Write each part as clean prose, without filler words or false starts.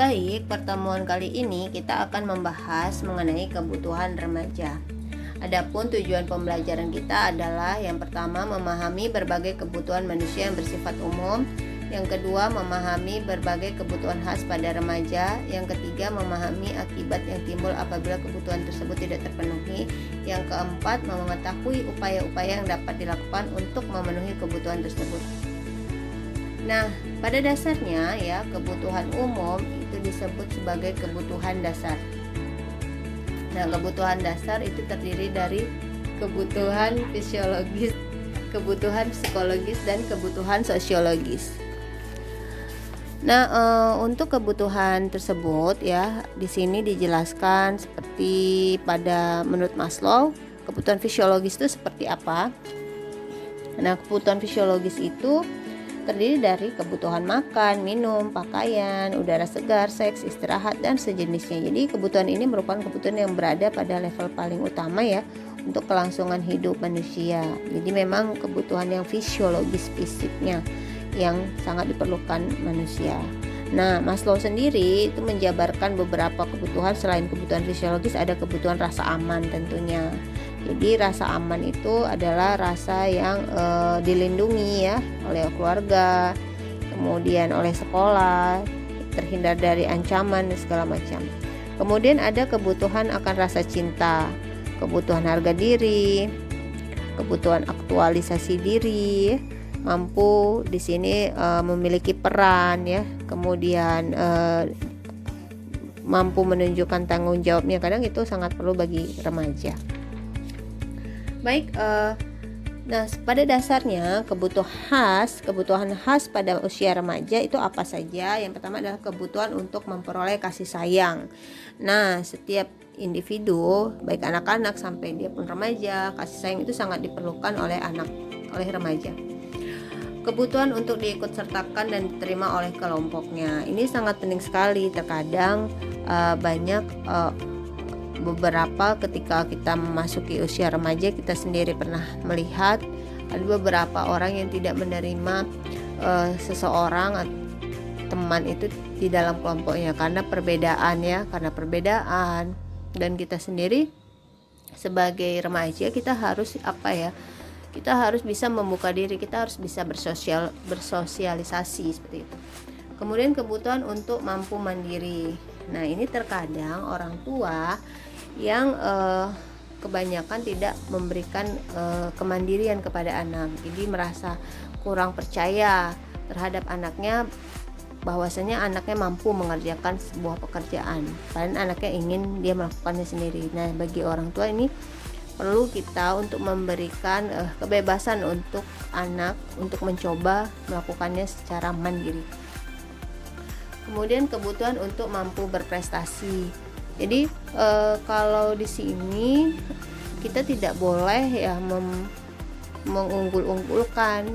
Baik, pertemuan kali ini kita akan membahas mengenai kebutuhan remaja. Adapun tujuan pembelajaran kita adalah yang pertama memahami berbagai kebutuhan manusia yang bersifat umum, yang kedua memahami berbagai kebutuhan khas pada remaja, yang ketiga memahami akibat yang timbul apabila kebutuhan tersebut tidak terpenuhi, yang keempat mengetahui upaya-upaya yang dapat dilakukan untuk memenuhi kebutuhan tersebut. Nah, pada dasarnya ya, kebutuhan umum itu disebut sebagai kebutuhan dasar. Nah, kebutuhan dasar itu terdiri dari kebutuhan fisiologis, kebutuhan psikologis, dan kebutuhan sosiologis. Nah, untuk kebutuhan tersebut ya, di sini dijelaskan seperti menurut Maslow, kebutuhan fisiologis itu seperti apa? Nah, kebutuhan fisiologis itu terdiri dari kebutuhan makan, minum, pakaian, udara segar, seks, istirahat, dan sejenisnya. Jadi kebutuhan ini merupakan kebutuhan yang berada pada level paling utama ya untuk kelangsungan hidup manusia. Jadi memang kebutuhan yang fisiologis fisiknya yang sangat diperlukan manusia. Nah, Maslow sendiri itu menjabarkan beberapa kebutuhan. Selain kebutuhan fisiologis, ada kebutuhan rasa aman tentunya. Jadi rasa aman itu adalah rasa yang dilindungi ya oleh keluarga, kemudian oleh sekolah, terhindar dari ancaman dan segala macam. Kemudian ada kebutuhan akan rasa cinta, kebutuhan harga diri, kebutuhan aktualisasi diri, mampu di sini memiliki peran ya, kemudian mampu menunjukkan tanggung jawabnya. Kadang itu sangat perlu bagi remaja. Baik, nah pada dasarnya kebutuhan khas pada usia remaja itu apa saja? Yang pertama adalah kebutuhan untuk memperoleh kasih sayang. Nah, setiap individu, baik anak-anak sampai dia pun remaja, kasih sayang itu sangat diperlukan oleh remaja. Kebutuhan untuk diikut sertakan dan diterima oleh kelompoknya. Ini sangat penting sekali. Terkadang banyak beberapa ketika kita memasuki usia remaja, kita sendiri pernah melihat ada beberapa orang yang tidak menerima seseorang teman itu di dalam kelompoknya karena perbedaan dan kita sendiri sebagai remaja kita harus kita harus bisa membuka diri, kita harus bisa bersosialisasi seperti itu. Kemudian kebutuhan untuk mampu mandiri. Nah, ini terkadang orang tua yang kebanyakan tidak memberikan kemandirian kepada anak. Jadi merasa kurang percaya terhadap anaknya, bahwasanya anaknya mampu mengerjakan sebuah pekerjaan, padahal anaknya ingin dia melakukannya sendiri. Nah, bagi orang tua ini perlu kita untuk memberikan kebebasan untuk anak untuk mencoba melakukannya secara mandiri. Kemudian kebutuhan untuk mampu berprestasi. Jadi kalau di sini kita tidak boleh ya mengunggul-unggulkan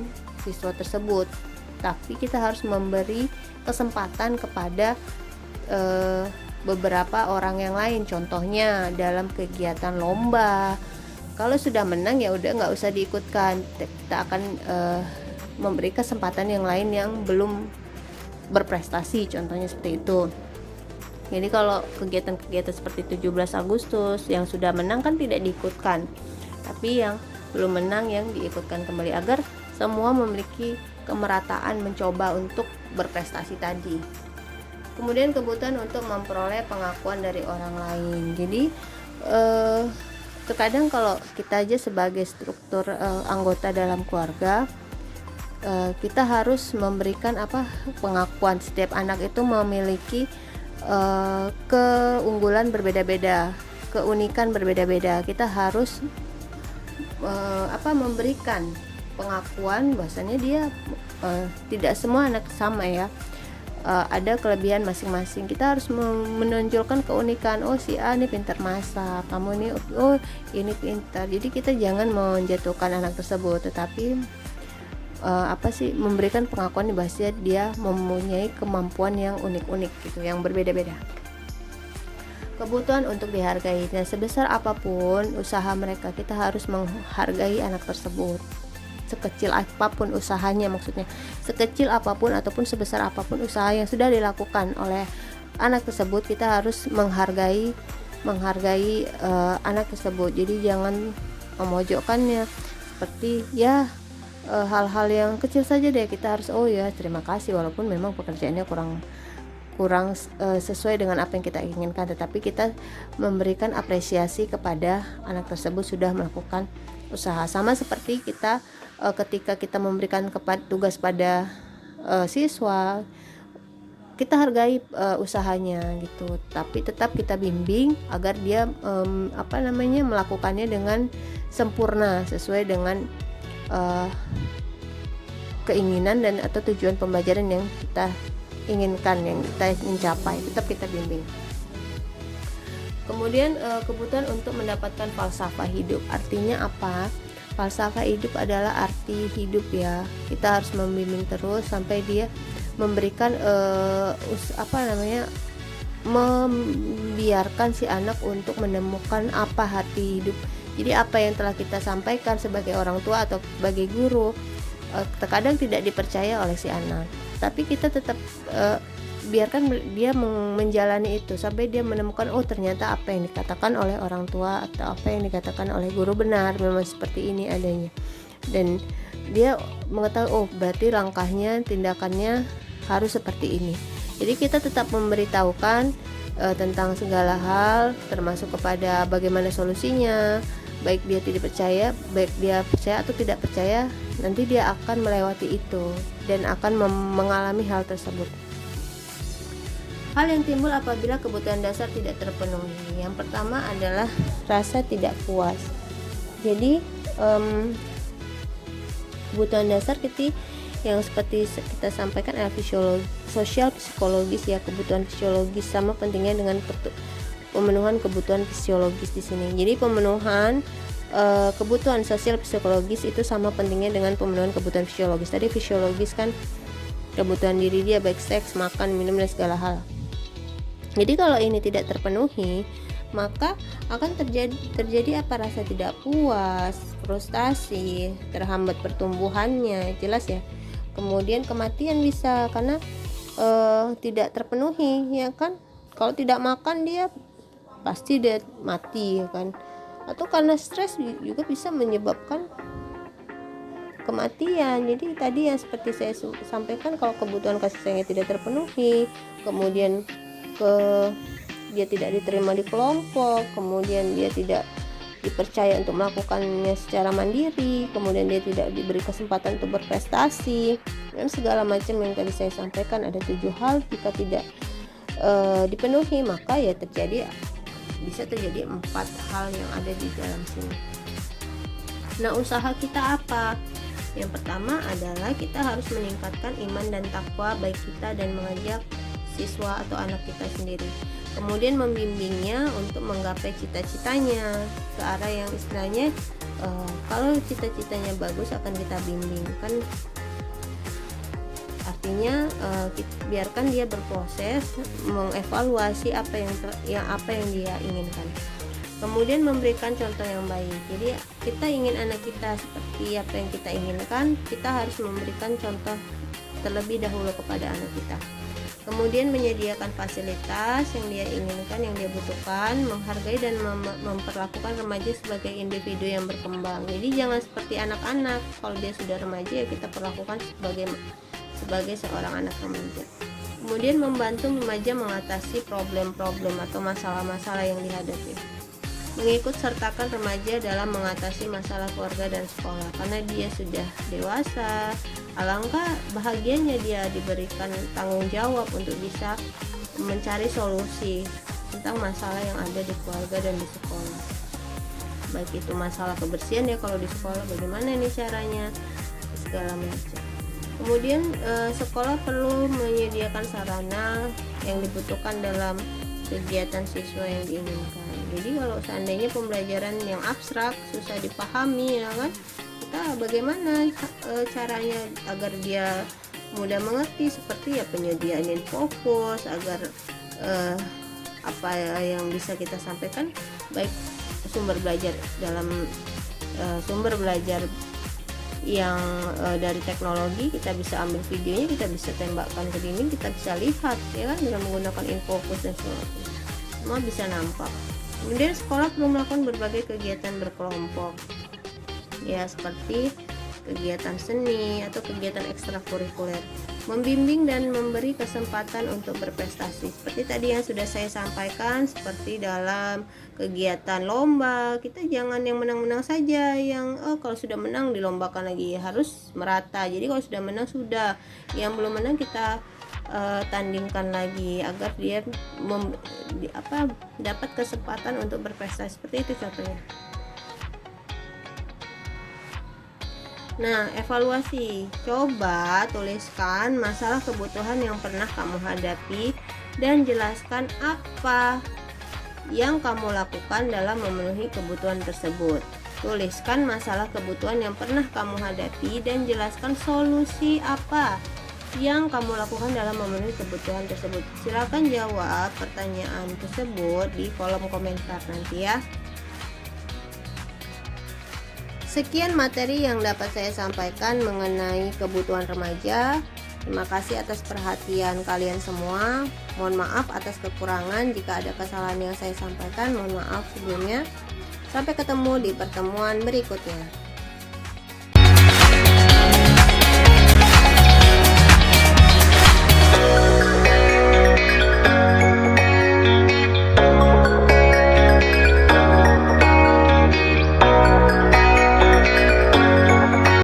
siswa tersebut, tapi kita harus memberi kesempatan kepada beberapa orang yang lain. Contohnya dalam kegiatan lomba, kalau sudah menang ya udah nggak usah diikutkan, kita akan memberi kesempatan yang lain yang belum berprestasi, contohnya seperti itu. Jadi kalau kegiatan-kegiatan seperti 17 Agustus yang sudah menang kan tidak diikutkan, tapi yang belum menang yang diikutkan kembali agar semua memiliki kemerataan mencoba untuk berprestasi tadi. Kemudian kebutuhan untuk memperoleh pengakuan dari orang lain. Jadi terkadang kalau kita aja sebagai struktur anggota dalam keluarga, kita harus memberikan pengakuan. Setiap anak itu memiliki keunggulan berbeda-beda, keunikan berbeda-beda. Kita harus memberikan pengakuan bahwasanya dia tidak semua anak sama ya. Ada kelebihan masing-masing. Kita harus menonjolkan keunikan. Oh, si A ini pintar masak, kamu ini ini pintar. Jadi kita jangan menjatuhkan anak tersebut, tetapi memberikan pengakuan bahwa dia mempunyai kemampuan yang unik-unik gitu, yang berbeda-beda. Kebutuhan untuk dihargai. Dan sebesar apapun usaha mereka, kita harus menghargai anak tersebut. Sekecil apapun usahanya, maksudnya sekecil apapun ataupun sebesar apapun usaha yang sudah dilakukan oleh anak tersebut, kita harus menghargai anak tersebut. Jadi jangan memojokkannya, seperti ya hal-hal yang kecil saja deh kita harus oh ya terima kasih, walaupun memang pekerjaannya kurang sesuai dengan apa yang kita inginkan, tetapi kita memberikan apresiasi kepada anak tersebut sudah melakukan usaha. Sama seperti kita ketika kita memberikan tugas pada siswa, kita hargai usahanya gitu, tapi tetap kita bimbing agar dia melakukannya dengan sempurna sesuai dengan keinginan dan atau tujuan pembelajaran yang kita inginkan, yang kita ingin capai, tetap kita bimbing. Kemudian kebutuhan untuk mendapatkan falsafah hidup. Artinya apa? Falsafah hidup adalah arti hidup ya. Kita harus membimbing terus sampai dia memberikan membiarkan si anak untuk menemukan apa arti hidup. Jadi apa yang telah kita sampaikan sebagai orang tua atau sebagai guru terkadang tidak dipercaya oleh si anak, tapi kita tetap biarkan dia menjalani itu sampai dia menemukan oh ternyata apa yang dikatakan oleh orang tua atau apa yang dikatakan oleh guru benar, memang seperti ini adanya, dan dia mengetahui oh berarti langkahnya, tindakannya harus seperti ini. Jadi kita tetap memberitahukan tentang segala hal, termasuk kepada bagaimana solusinya, baik dia tidak percaya, baik dia percaya atau tidak percaya, nanti dia akan melewati itu dan akan mengalami hal tersebut. Hal yang timbul apabila kebutuhan dasar tidak terpenuhi. Yang pertama adalah rasa tidak puas. Jadi kebutuhan dasar yang seperti kita sampaikan adalah sosial psikologis ya, kebutuhan fisiologis sama pentingnya dengan pemenuhan kebutuhan fisiologis di sini. Jadi pemenuhan kebutuhan sosial psikologis itu sama pentingnya dengan pemenuhan kebutuhan fisiologis. Tadi fisiologis kan kebutuhan diri dia baik seks, makan, minum dan segala hal. Jadi kalau ini tidak terpenuhi, maka akan terjadi apa? Rasa tidak puas, frustasi, terhambat pertumbuhannya, jelas ya. Kemudian kematian bisa karena tidak terpenuhi ya kan. Kalau tidak makan dia pasti dia mati ya kan. Atau karena stres juga bisa menyebabkan kematian. Jadi tadi yang seperti saya sampaikan, kalau kebutuhan kasih sayangnya tidak terpenuhi, kemudian dia tidak diterima di kelompok, kemudian dia tidak dipercaya untuk melakukannya secara mandiri, kemudian dia tidak diberi kesempatan untuk berprestasi, dan segala macam yang tadi saya sampaikan, ada 7 hal jika tidak dipenuhi, maka ya bisa terjadi 4 hal yang ada di dalam sini. Nah, usaha kita apa? Yang pertama adalah kita harus meningkatkan iman dan takwa baik kita dan mengajak siswa atau anak kita sendiri. Kemudian membimbingnya untuk menggapai cita-citanya ke arah yang istilahnya kalau cita-citanya bagus akan kita bimbing kan, artinya biarkan dia berproses mengevaluasi apa yang dia inginkan. Kemudian memberikan contoh yang baik. Jadi kita ingin anak kita seperti apa yang kita inginkan, kita harus memberikan contoh terlebih dahulu kepada anak kita. Kemudian menyediakan fasilitas yang dia inginkan, yang dia butuhkan, menghargai dan memperlakukan remaja sebagai individu yang berkembang. Jadi jangan seperti anak-anak, kalau dia sudah remaja ya kita perlakukan sebagai seorang anak remaja. Kemudian membantu remaja mengatasi problem-problem atau masalah-masalah yang dihadapi. Mengikut sertakan remaja dalam mengatasi masalah keluarga dan sekolah, karena dia sudah dewasa. Alangkah bahagianya dia diberikan tanggung jawab untuk bisa mencari solusi tentang masalah yang ada di keluarga dan di sekolah. Baik itu masalah kebersihan ya, kalau di sekolah bagaimana nih caranya, segala macam. Kemudian sekolah perlu menyediakan sarana yang dibutuhkan dalam kegiatan siswa yang diinginkan. Jadi kalau seandainya pembelajaran yang abstrak susah dipahami ya kan, kita bagaimana caranya agar dia mudah mengerti, seperti ya penyediaan fokus agar apa yang bisa kita sampaikan, baik sumber belajar yang dari teknologi, kita bisa ambil videonya, kita bisa tembakkan ke dinding, kita bisa lihat ya kan, dengan menggunakan infocus dan semua bisa nampak. Kemudian sekolah perlu melakukan berbagai kegiatan berkelompok ya, seperti kegiatan seni atau kegiatan ekstrakurikuler, membimbing dan memberi kesempatan untuk berprestasi seperti tadi yang sudah saya sampaikan. Seperti dalam kegiatan lomba, kita jangan yang menang-menang saja, yang kalau sudah menang dilombakan lagi, harus merata. Jadi kalau sudah menang sudah, yang belum menang kita tandingkan lagi agar dia dapat kesempatan untuk berprestasi. Seperti itu contohnya. Nah, evaluasi. Coba tuliskan masalah kebutuhan yang pernah kamu hadapi dan jelaskan apa yang kamu lakukan dalam memenuhi kebutuhan tersebut. Tuliskan masalah kebutuhan yang pernah kamu hadapi dan jelaskan solusi apa yang kamu lakukan dalam memenuhi kebutuhan tersebut. Silakan jawab pertanyaan tersebut di kolom komentar nanti ya. Sekian materi yang dapat saya sampaikan mengenai kebutuhan remaja. Terima kasih atas perhatian kalian semua. Mohon maaf atas kekurangan jika ada kesalahan yang saya sampaikan. Mohon maaf sebelumnya. Sampai ketemu di pertemuan berikutnya.